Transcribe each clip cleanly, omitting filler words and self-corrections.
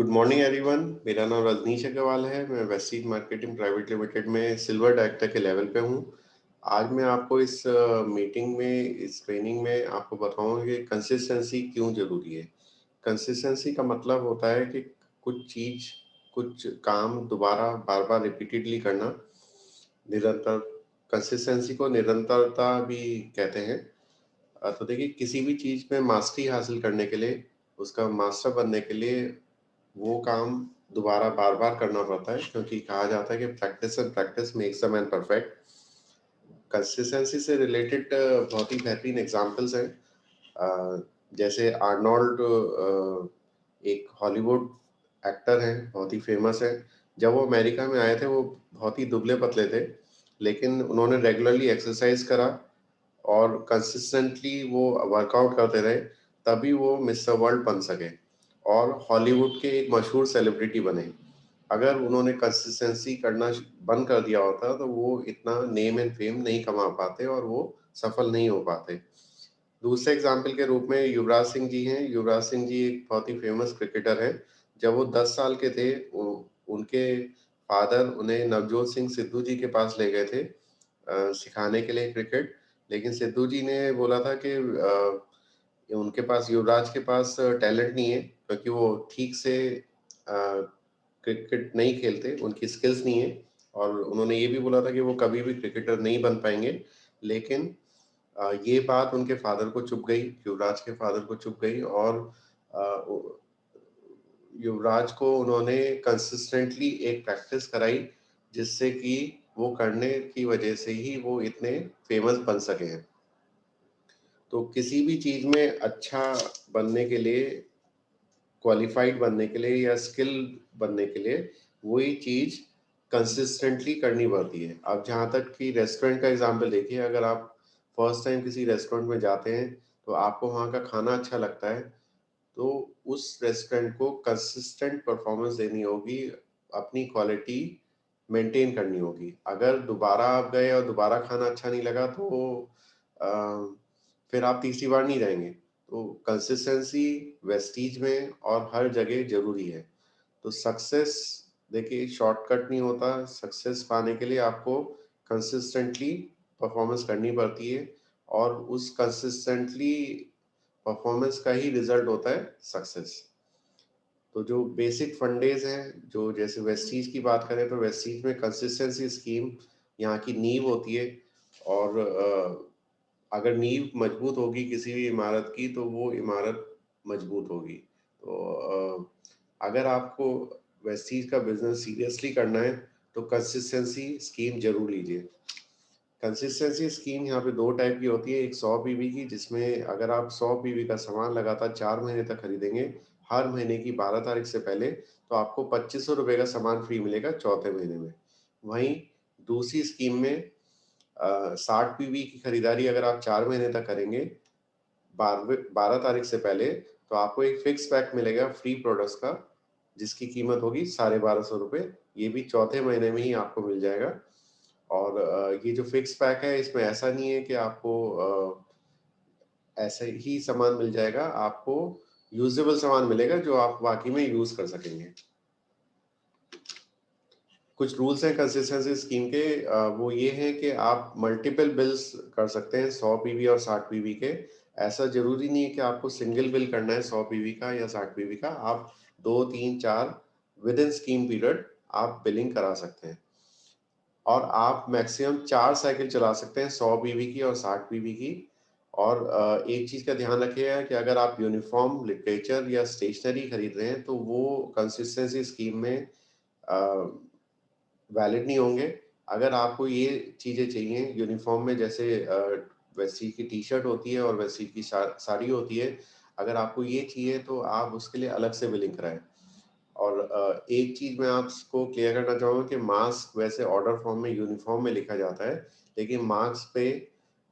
Good morning everyone. मेरा नाम रजनीश अग्रवाल है। मैं वेस्टीज मार्केटिंग प्राइवेट लिमिटेड में सिल्वर डायरेक्टर के लेवल पे हूँ। आज मैं आपको इस मीटिंग में, इस ट्रेनिंग में आपको बताऊंगा कि कंसिस्टेंसी क्यों ज़रूरी है। कंसिस्टेंसी का मतलब होता है कि कुछ काम दोबारा बार बार रिपीटेडली करना। निरंतर कंसिस्टेंसी को निरंतरता भी कहते हैं। तो देखिए, किसी भी चीज़ में मास्टरी हासिल करने के लिए, उसका मास्टर बनने के लिए वो काम दोबारा बार-बार करना पड़ता है, क्योंकि कहा जाता है कि practice and practice makes a man perfect. Consistency से रिलेटेड बहुत ही बेहतरीन एग्जांपल्स हैं। जैसे आर्नोल्ड, एक हॉलीवुड एक्टर हैं, बहुत ही फेमस हैं। जब वो अमेरिका में आए थे, वो बहुत ही दुबले-पतले थे, लेकिन उन्होंने रेगुलरली एक्सरसाइज करा और कंसिस्टेंटली वो वर्कआउट करते रहे, तभी वो मिस्टर वर्ल्ड बन सके और हॉलीवुड के एक मशहूर सेलिब्रिटी बने। अगर उन्होंने कंसिस्टेंसी करना बंद कर दिया होता तो वो इतना नेम एंड फेम नहीं कमा पाते और वो सफल नहीं हो पाते। दूसरे एग्जाम्पल के रूप में युवराज सिंह जी हैं। युवराज सिंह जी एक बहुत ही फेमस क्रिकेटर हैं। जब वो 10 साल के थे, उनके फादर उन्हें नवजोत सिंह सिद्धू जी के पास ले गए थे सिखाने के लिए क्रिकेट। लेकिन सिद्धू जी ने बोला था कि उनके पास, युवराज के पास टैलेंट नहीं है, क्योंकि वो ठीक से क्रिकेट नहीं खेलते, उनकी स्किल्स नहीं है। और उन्होंने ये भी बोला था कि वो कभी भी क्रिकेटर नहीं बन पाएंगे। लेकिन ये बात उनके फादर को चुभ गई, युवराज के फादर को चुभ गई और युवराज को उन्होंने कंसिस्टेंटली एक प्रैक्टिस कराई, जिससे कि वो करने की वजह से ही वो इतने फेमस बन सके हैं। तो किसी भी चीज़ में अच्छा बनने के लिए, क्वालिफाइड बनने के लिए या स्किल बनने के लिए, वही चीज़ कंसिस्टेंटली करनी पड़ती है। अब जहाँ तक कि रेस्टोरेंट का एग्जांपल देखिए, अगर आप फर्स्ट टाइम किसी रेस्टोरेंट में जाते हैं, तो आपको वहाँ का खाना अच्छा लगता है, तो उस रेस्टोरेंट को कंसिस्टेंट परफॉर्मेंस देनी होगी, अपनी क्वालिटी मेंटेन करनी होगी। अगर दोबारा आप गए और दोबारा खाना अच्छा नहीं लगा, तो अ, फिर आप तीसरी बार नहीं जाएंगे। तो कंसिस्टेंसी वेस्टीज में और हर जगह जरूरी है। तो सक्सेस, देखिए, शॉर्टकट नहीं होता। सक्सेस पाने के लिए आपको कंसिस्टेंटली परफॉर्मेंस करनी पड़ती है और उस कंसिस्टेंटली परफॉर्मेंस का ही रिजल्ट होता है सक्सेस। तो जो बेसिक फंडेज हैं, जो जैसे वेस्टीज की बात करें, तो वेस्टीज में कंसिस्टेंसी स्कीम यहाँ की नींव होती है। और अगर नींव मजबूत होगी किसी भी इमारत की, तो वो इमारत मजबूत होगी। तो अगर आपको वेस्टीज का बिजनेस सीरियसली करना है, तो कंसिस्टेंसी स्कीम जरूर लीजिए। कंसिस्टेंसी स्कीम यहाँ पे दो टाइप की होती है। एक 100 पीवी की, जिसमें अगर आप 100 पीवी का सामान लगातार 4 महीने तक खरीदेंगे, हर महीने की 12 तारीख से पहले, तो आपको 2500 रुपये का सामान फ्री मिलेगा चौथे महीने में। वहीं दूसरी स्कीम में 60 पीवी की खरीदारी अगर आप 4 महीने तक करेंगे, 12 तारीख से पहले, तो आपको एक फिक्स पैक मिलेगा फ्री प्रोडक्ट्स का, जिसकी कीमत होगी 1250 रुपये। ये भी चौथे महीने में ही आपको मिल जाएगा। और ये जो फिक्स पैक है, इसमें ऐसा नहीं है कि आपको ऐसे ही सामान मिल जाएगा, आपको यूजेबल सामान मिलेगा जो आप वाकई में यूज कर सकेंगे। कुछ रूल्स हैं कंसिस्टेंसी स्कीम के। वो ये हैं कि आप मल्टीपल बिल्स कर सकते हैं 100 पीवी और 60 पीवी के। ऐसा जरूरी नहीं है कि आपको सिंगल बिल करना है 100 पीवी का या 60 पीवी का। आप 2 3 4 विद इन स्कीम पीरियड आप बिलिंग करा सकते हैं। और आप मैक्सिमम 4 साइकिल चला सकते हैं 100 पीवी की और 60 पीवी की। और एक चीज़ का ध्यान रखिएगा कि अगर आप यूनिफॉर्म, लिटरेचर या स्टेशनरी खरीद रहे हैं, तो वो कंसिस्टेंसी स्कीम में वैलिड नहीं होंगे। अगर आपको ये चीज़ें चाहिए यूनिफॉर्म में, जैसे वेस्टी की टी शर्ट होती है और वेस्टी की साड़ी होती है, अगर आपको ये चाहिए तो आप उसके लिए अलग से बिलिंग कराएं। और एक चीज़ मैं आपको क्लियर करना चाहूँगा कि मास्क वैसे ऑर्डर फॉर्म में यूनिफॉर्म में लिखा जाता है, लेकिन मास्क पे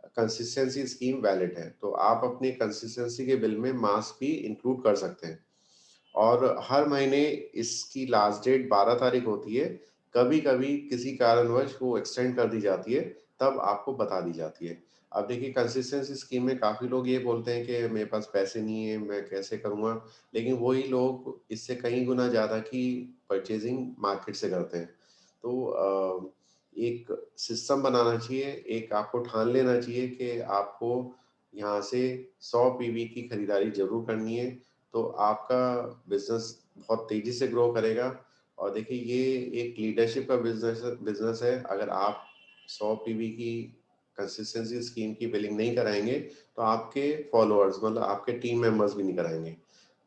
कंसिस्टेंसी स्कीम वैलिड है, तो आप अपनी कंसिस्टेंसी के बिल में मास्क भी इंक्लूड कर सकते हैं। और हर महीने इसकी लास्ट डेट 12 तारीख होती है। कभी कभी किसी कारणवश वो एक्सटेंड कर दी जाती है, तब आपको बता दी जाती है। अब देखिए कंसिस्टेंसी स्कीम में काफ़ी लोग ये बोलते हैं कि मेरे पास पैसे नहीं है, मैं कैसे करूँगा? लेकिन वही लोग इससे कई गुना ज़्यादा की परचेज़िंग मार्केट से करते हैं। तो एक सिस्टम बनाना चाहिए, एक आपको ठान लेना चाहिए कि आपको यहाँ से 100 पीवी की खरीदारी ज़रूर करनी है, तो आपका बिज़नेस बहुत तेज़ी से ग्रो करेगा। और देखिए ये एक लीडरशिप का बिज़नेस है, अगर आप 100 पीवी की कंसिस्टेंसी स्कीम की बिलिंग नहीं कराएँगे, तो आपके फॉलोअर्स मतलब आपके टीम मेंबर्स भी नहीं कराएँगे।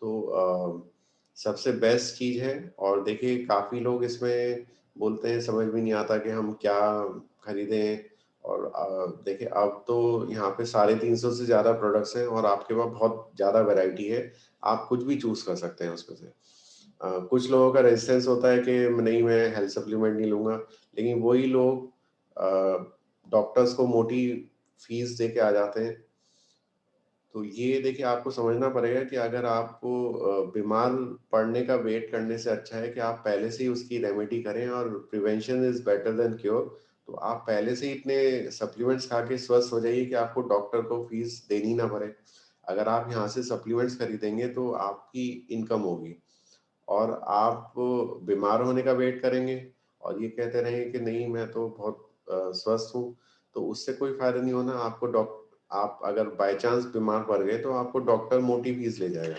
तो सबसे बेस्ट चीज़ है। और देखिए काफ़ी लोग इसमें बोलते हैं, समझ में नहीं आता कि हम क्या खरीदें। और देखिए अब तो यहाँ पे 350 से ज़्यादा प्रोडक्ट्स हैं और आपके पास बहुत ज़्यादा वैरायटी है, आप कुछ भी चूज़ कर सकते हैं उसमें से। कुछ लोगों का रेजिस्टेंस होता है कि नहीं मैं हेल्थ सप्लीमेंट नहीं लूँगा, लेकिन वही लोग डॉक्टर्स को मोटी फीस दे के आ जाते हैं। तो ये देखिए आपको समझना पड़ेगा कि अगर आपको बीमार पड़ने का वेट करने से अच्छा है कि आप पहले से ही उसकी रेमेडी करें, और prevention is better than cure. तो आप पहले से ही इतने सप्लीमेंट्स खा के स्वस्थ हो जाइए कि आपको डॉक्टर को फीस देनी ना पड़े। अगर आप यहाँ से सप्लीमेंट्स खरीदेंगे तो आपकी इनकम होगी, और आप बीमार होने का वेट करेंगे और ये कहते रहेंगे कि नहीं मैं तो बहुत स्वस्थ हूँ, तो उससे कोई फ़ायदा नहीं होना। आपको डॉक आप अगर बाय चांस बीमार पड़ गए तो आपको डॉक्टर मोटी फीस ले जाएगा।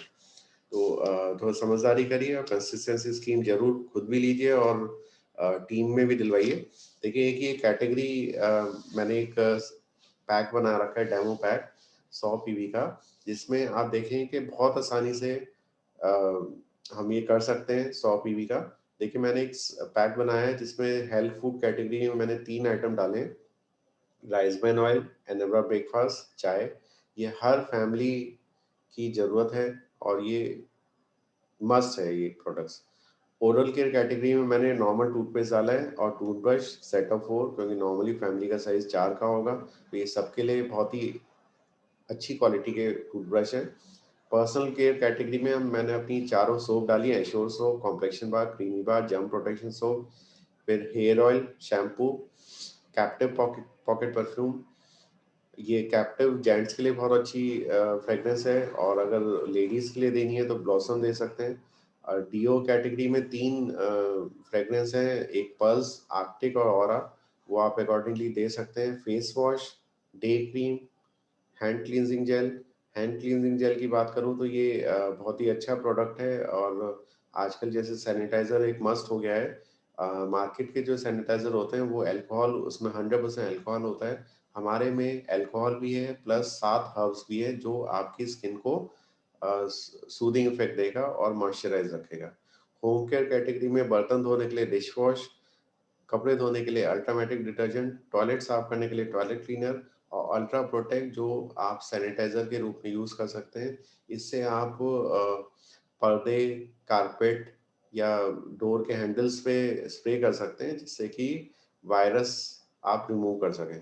तो थोड़ा समझदारी करिए और कंसिस्टेंसी स्कीम ज़रूर खुद भी लीजिए और टीम में भी दिलवाइए। देखिए एक ये कैटेगरी मैंने एक पैक बना रखा है, डेमो पैक 100 पीवी का, जिसमें आप देखें कि बहुत आसानी से अ, हम ये कर सकते हैं 100 पीवी का। देखिए मैंने एक पैक बनाया है जिसमें हेल्थ फूड कैटेगरी में मैंने 3 आइटम डाले हैं, राइस ब्रान ऑयल, एनर्वा ब्रेकफास्ट, चाय। ये हर फैमिली की ज़रूरत है और ये मस्ट है ये प्रोडक्ट्स। ओरल केयर कैटेगरी में मैंने नॉर्मल टूथपेस्ट डाला है और टूथब्रश सेट ऑफ 4, क्योंकि नॉर्मली फैमिली का साइज़ 4 का होगा, तो ये सबके लिए बहुत ही अच्छी क्वालिटी के टूथब्रश हैं। पर्सनल केयर कैटेगरी में मैंने अपनी चारों सोप डाली है, assure soap, complexion bar, creamy bar, germ protection soap, फिर hair oil, shampoo, captive pocket pocket perfume. ये कैप्टिव जेंट्स के लिए बहुत अच्छी फ्रेग्रेंस है, और अगर लेडीज़ के लिए देनी है तो ब्लॉसम दे सकते हैं। डिओ कैटेगरी में 3 फ्रेग्रेंस हैं, एक पल्स, आर्कटिक और ऑरा, वो आप अकॉर्डिंगली दे सकते हैं। Face wash, day cream, hand cleansing gel. Hand cleansing gel की बात करूँ तो ये बहुत ही अच्छा प्रोडक्ट है, और आजकल जैसे सैनिटाइज़र एक मस्ट हो गया है। मार्केट के जो सैनिटाइज़र होते हैं वो अल्कोहल, उसमें 100% अल्कोहल होता है। हमारे में अल्कोहल भी है प्लस 7 हर्ब्स भी है जो आपकी स्किन को सूदिंग इफेक्ट देगा और मॉइस्चराइज रखेगा। होम केयर कैटेगरी में बर्तन धोने के लिए डिश वॉश, कपड़े धोने के लिए अल्ट्रामेटिक डिटर्जेंट, टॉयलेट साफ करने के लिए टॉयलेट क्लीनर, और अल्ट्रा प्रोटेक्ट जो आप सैनिटाइजर के रूप में यूज़ कर सकते हैं। इससे आप पर्दे, कारपेट या डोर के हैंडल्स पे स्प्रे कर सकते हैं, जिससे कि वायरस आप रिमूव कर सकें।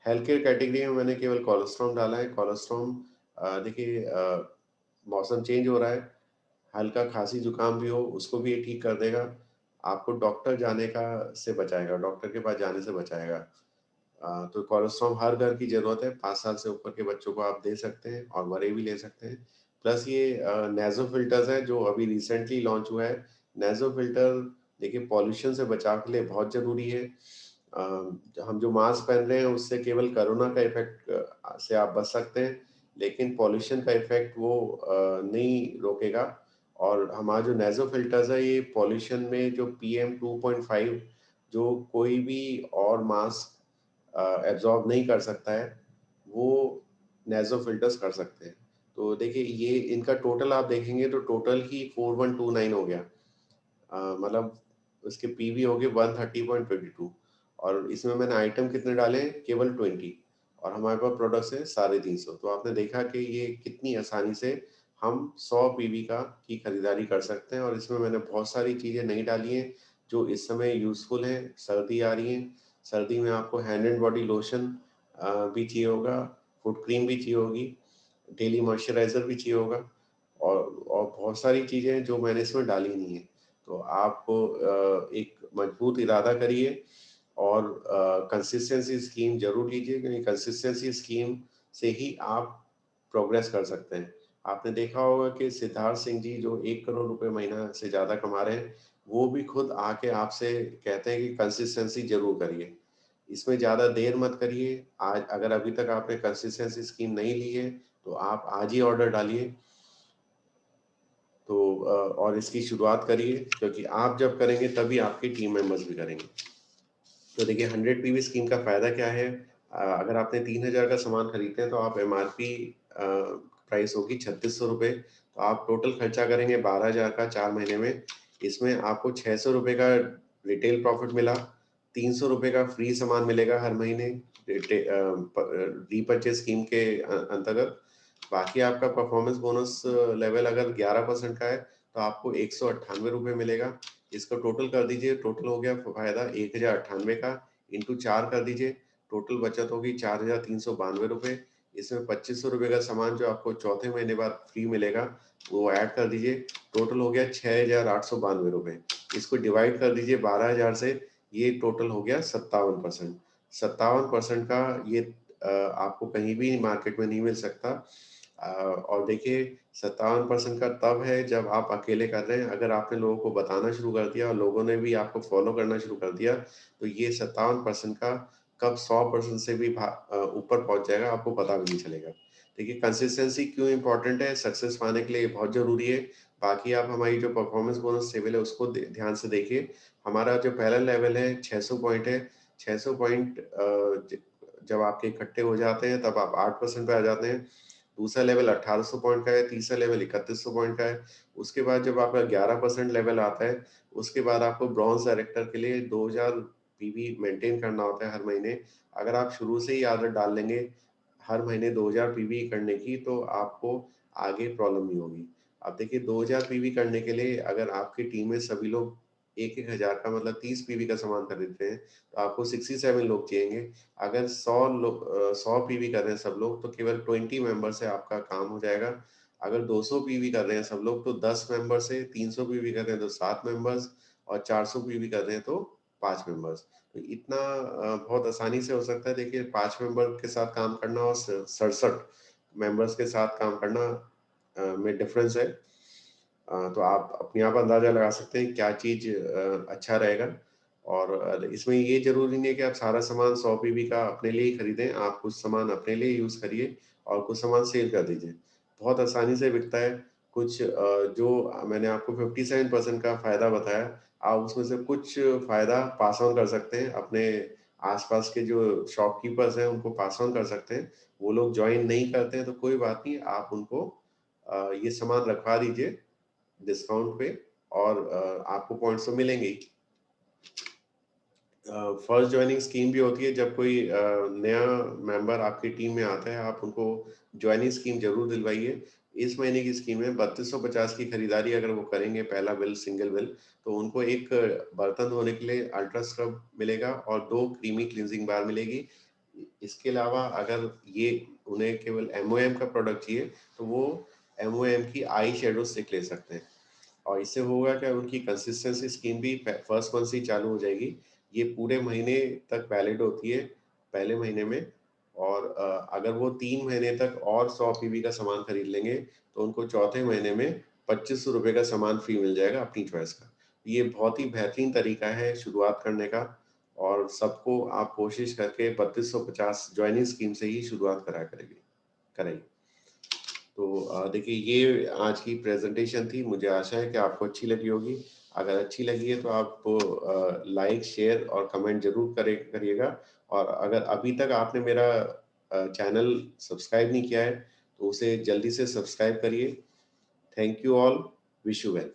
हेल्थ केयर कैटेगरी में मैंने केवल कोलोस्ट्रॉम डाला है। कोलोस्ट्रॉम देखिए मौसम चेंज हो रहा है, हल्का खाँसी जुकाम भी हो उसको भी ये ठीक कर देगा। आपको डॉक्टर जाने का से बचाएगा, डॉक्टर के पास जाने से बचाएगा। तो कोलोस्ट्रॉम हर घर की ज़रूरत है, 5 साल से ऊपर के बच्चों को आप दे सकते हैं और बड़े भी ले सकते हैं। प्लस ये नेज़ो फ़िल्टर्स है जो अभी रिसेंटली लॉन्च हुआ है। नेज़ो फ़िल्टर देखिए पॉल्यूशन से बचाव के लिए बहुत ज़रूरी है। हम जो मास्क पहन रहे हैं उससे केवल कोरोना का इफ़ेक्ट से आप बच सकते हैं, लेकिन पॉल्यूशन का इफ़ेक्ट वो नहीं रोकेगा। और हमारा जो नेज़ो फ़िल्टर्स है ये पॉल्यूशन में जो पीएम 2.5 जो कोई भी और मास्क एब्ज़ॉर्ब नहीं कर सकता है, वो नेज़ो फ़िल्टर्स कर सकते हैं। तो देखिए ये इनका टोटल आप देखेंगे तो टोटल ही 4129 हो गया। मतलब उसके पीवी हो गए 130.22, और इसमें मैंने आइटम कितने डाले हैं? केवल 20, और हमारे पास प्रोडक्ट्स हैं 350। तो आपने देखा कि ये कितनी आसानी से हम 100 पीवी का की खरीदारी कर सकते हैं, और इसमें मैंने बहुत सारी चीज़ें नहीं डाली हैं जो इस समय यूज़फुल हैं। सर्दी आ रही है, सर्दी में आपको हैंड एंड बॉडी लोशन भी चाहिए होगा, फुट क्रीम भी चाहिए होगी, डेली मॉइस्चराइज़र भी चाहिए होगा, और बहुत सारी चीज़ें हैं जो मैंने इसमें डाली नहीं है। तो आप एक मजबूत इरादा करिए और कंसिस्टेंसी स्कीम जरूर लीजिए, क्योंकि कंसिस्टेंसी स्कीम से ही आप प्रोग्रेस कर सकते हैं। आपने देखा होगा कि सिद्धार्थ सिंह जी जो 1 करोड़ रुपए महीना से ज़्यादा कमा रहे हैं, वो भी खुद आके आपसे कहते हैं कि कंसिस्टेंसी जरूर करिए, इसमें ज़्यादा देर मत करिए। आज अगर अभी तक आपने कंसिस्टेंसी स्कीम नहीं ली है, तो आप आज ही ऑर्डर डालिए। तो और इसकी शुरुआत करिए, क्योंकि आप जब करेंगे तभी आपके टीम मेंबर्स भी करेंगे। तो देखिए 100 पीवी स्कीम का फ़ायदा क्या है? अगर आपने 3000 का सामान खरीदते हैं तो आप एमआरपी प्राइस होगी 3600 रुपये, तो आप टोटल खर्चा करेंगे 12000 का 4 महीने में। इसमें आपको 600 रुपये का रिटेल प्रॉफिट मिला, 300 रुपये का फ्री सामान मिलेगा हर महीने रीपर्चेज स्कीम के अंतर्गत। बाकी आपका परफॉर्मेंस बोनस लेवल अगर 11% का है, तो आपको 198 रुपये मिलेगा। इसको टोटल कर दीजिए, टोटल हो गया फायदा 1098 का, इंटू 4 कर दीजिए, टोटल बचत होगी 4392 रुपये। इसमें 2500 रुपये का सामान जो आपको चौथे महीने बाद फ्री मिलेगा, वो ऐड कर दीजिए, टोटल हो गया 6892 रुपये। इसको डिवाइड कर दीजिए 12000 से, ये टोटल हो गया 57%। 57% का ये आपको कहीं भी मार्केट में नहीं मिल सकता। और देखिए 57% का तब है जब आप अकेले कर रहे हैं। अगर आपने लोगों को बताना शुरू कर दिया और लोगों ने भी आपको फॉलो करना शुरू कर दिया, तो ये 57% का कब 100% से भी ऊपर पहुंच जाएगा, आपको पता भी नहीं चलेगा। देखिए कंसिस्टेंसी क्यों इंपॉर्टेंट है, सक्सेस पाने के लिए बहुत जरूरी है। बाकी आप हमारी जो परफॉर्मेंस बोनस टेबल है उसको ध्यान से देखिए। हमारा जो पहला लेवल है 600 पॉइंट है। 600 पॉइंट जब आपके इकट्ठे हो जाते हैं तब आप 8% पे आ जाते हैं। दूसरा लेवल 1800 पॉइंट का है, तीसरा लेवल 3100 पॉइंट का है। उसके बाद जब आपका 11% लेवल आता है, उसके बाद आपको ब्रॉन्ज डायरेक्टर के लिए 2000 पीवी मेंटेन करना होता है हर महीने। अगर आप शुरू से ही आदत डाल लेंगे हर महीने 2000 पीवी करने की, तो आपको आगे प्रॉब्लम नहीं होगी। अब देखिए 2000 पीवी करने के लिए अगर आपकी टीम में सभी लोग एक एक हजार का मतलब 30 पीवी का सामान खरीदते हैं, तो आपको 67 लोग चाहिए। अगर 100 पीवी कर रहे हैं सब लोग, तो केवल 20 मेंबर से आपका काम हो जाएगा। अगर 200 पीवी कर रहे हैं सब लोग, तो 10 मेंबर से, 300 पीवी कर रहे हैं तो 7 मेंबर्स, और 400 पीवी कर रहे हैं तो 5 मेंबर्स। तो इतना बहुत आसानी से हो सकता है। देखिए 5 मेंबर के साथ काम करना और 67 मेंबर्स के साथ काम करना में डिफरेंस है। तो आप अपने आप अंदाजा लगा सकते हैं क्या चीज अच्छा रहेगा। और इसमें ये जरूरी नहीं है कि आप सारा सामान 100 पीवी का अपने लिए ही खरीदें। आप कुछ सामान अपने लिए यूज करिए और कुछ सामान सेल कर दीजिए, बहुत आसानी से बिकता है। कुछ जो मैंने आपको 57% का फायदा बताया, आप उसमें से कुछ फायदा पास ऑन कर सकते हैं अपने आसपास के जो शॉपकीपर्स हैं, उनको पास ऑन कर सकते हैं। वो लोग ज्वाइन नहीं करते हैं तो कोई बात नहीं, आप उनको ये सामान रखवा दीजिए डिस्काउंट पे, और आपको पॉइंट्स तो मिलेंगे ही। फर्स्ट ज्वाइनिंग स्कीम भी होती है। जब कोई नया मेंबर आपकी टीम में आता है, आप उनको ज्वाइनिंग स्कीम जरूर दिलवाइए। इस महीने की स्कीम है 3250 की खरीदारी अगर वो करेंगे, पहला बिल सिंगल बिल, तो उनको एक बर्तन धोने के लिए अल्ट्रा स्क्रब मिलेगा और 2 क्रीमी क्लींजिंग बार मिलेगी। इसके अलावा अगर ये उन्हें केवल एमओएम का प्रोडक्ट चाहिए, तो वो एमओएम की आई शेडो स्टिक ले सकते हैं। और इससे होगा क्या, उनकी कंसिस्टेंसी स्कीम भी फर्स्ट मंथ से ही चालू हो जाएगी। ये पूरे महीने तक वैलिड होती है पहले महीने में। और अगर वो 3 महीने तक और 100 पीवी का सामान खरीद लेंगे, तो उनको चौथे महीने में 2500 रुपये का सामान फ्री मिल जाएगा अपनी चॉइस का। ये बहुत ही बेहतरीन तरीका है शुरुआत करने का। और सबको आप कोशिश करके 3250 ज्वाइनिंग स्कीम से ही शुरुआत कराइए। तो देखिए ये आज की प्रेजेंटेशन थी। मुझे आशा है कि आपको अच्छी लगी होगी। अगर अच्छी लगी है तो आप लाइक, शेयर और कमेंट जरूर करिएगा। और अगर अभी तक आपने मेरा चैनल सब्सक्राइब नहीं किया है, तो उसे जल्दी से सब्सक्राइब करिए। Thank you all, wish you well.